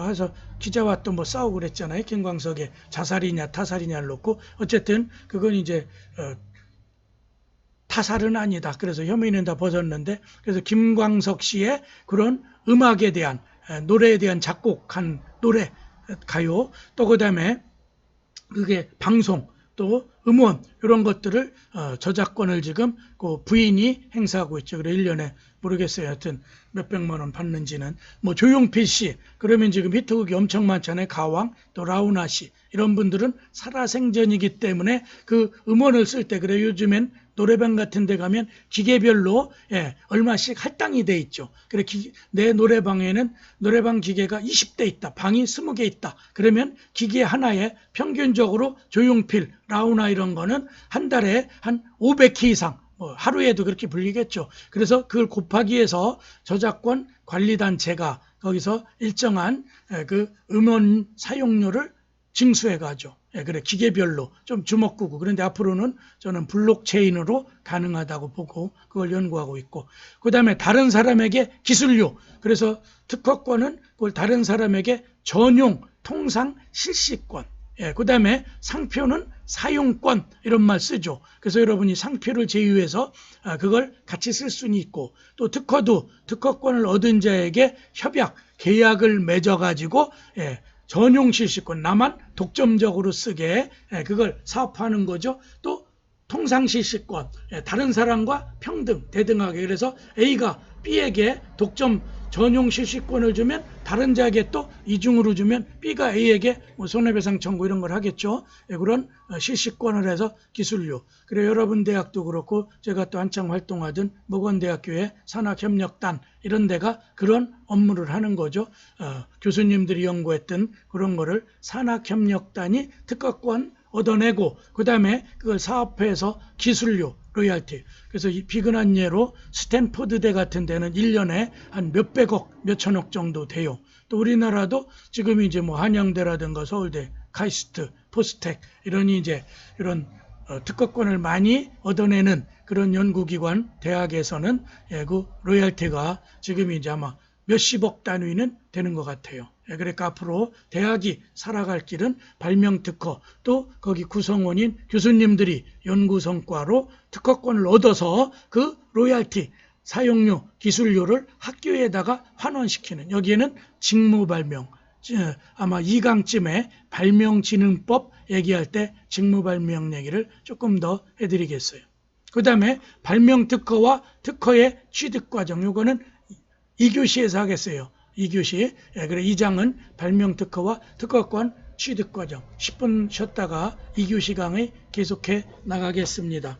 Speaker 1: 해서 기자와 또 뭐 싸우고 그랬잖아요. 김광석의 자살이냐 타살이냐를 놓고. 어쨌든 그건 이제 타살은 아니다. 그래서 혐의는 다 벗었는데, 그래서 김광석 씨의 그런 음악에 대한, 노래에 대한 작곡한 노래, 가요, 또 그 다음에 그게 방송 또 음원 이런 것들을 저작권을 지금 그 부인이 행사하고 있죠. 그래 1년에 모르겠어요. 하여튼 몇백만 원 받는지는. 뭐 조용필 씨 그러면 지금 히트곡이 엄청 많잖아요. 가왕 또 라우나 씨 이런 분들은 살아생전이기 때문에 그 음원을 쓸 때 그래 요즘엔 노래방 같은 데 가면 기계별로 얼마씩 할당이 돼 있죠. 그래 내 노래방에는 노래방 기계가 20대 있다. 방이 20개 있다. 그러면 기계 하나에 평균적으로 조용필, 라우나 이런 거는 한 달에 한 500회 이상 뭐 하루에도 그렇게 불리겠죠. 그래서 그걸 곱하기 위해서 저작권 관리단체가 거기서 일정한 그 음원 사용료를 징수해 가죠. 그래 기계별로 좀 주먹구구. 그런데 앞으로는 저는 블록체인으로 가능하다고 보고 그걸 연구하고 있고, 그 다음에 다른 사람에게 기술료. 그래서 특허권은 그걸 다른 사람에게 전용 통상 실시권. 그 다음에 상표는 사용권 이런 말 쓰죠. 그래서 여러분이 상표를 제휴해서 그걸 같이 쓸 수는 있고, 또 특허도 특허권을 얻은 자에게 협약 계약을 맺어가지고 전용 실시권 나만 독점적으로 쓰게 그걸 사업하는 거죠. 또 통상 실시권 다른 사람과 평등 대등하게. 그래서 A가 B에게 독점 전용 실시권을 주면 다른 자에게 또 이중으로 주면 B가 A에게 뭐 손해배상 청구 이런 걸 하겠죠. 그런 실시권을 해서 기술료. 그래 여러분 대학도 그렇고 제가 또 한창 활동하던 모건대학교의 산학협력단 이런 데가 그런 업무를 하는 거죠. 교수님들이 연구했던 그런 거를 산학협력단이 특허권 얻어내고 그 다음에 그걸 사업화해서 기술료, 로열티. 그래서 이 비근한 예로 스탠포드대 같은 데는 1년에 한 몇백억, 몇천억 정도 돼요. 또 우리나라도 지금 이제 뭐 한양대라든가 서울대, 카이스트, 포스텍 이런 특허권을 많이 얻어내는 그런 연구기관, 대학에서는 그 로열티가 지금 이제 아마 몇십억 단위는 되는 것 같아요. 그러니까 앞으로 대학이 살아갈 길은 발명특허, 또 거기 구성원인 교수님들이 연구 성과로 특허권을 얻어서 그 로열티, 사용료, 기술료를 학교에다가 환원시키는, 여기에는 직무발명, 아마 2강쯤에 발명진흥법 얘기할 때 직무발명 얘기를 조금 더 해드리겠어요. 그 다음에 발명특허와 특허의 취득과정, 요거는 2교시에서 하겠어요. 2교시. 그래 2장은 발명특허와 특허권 취득과정. 10분 쉬었다가 2교시 강의 계속해 나가겠습니다.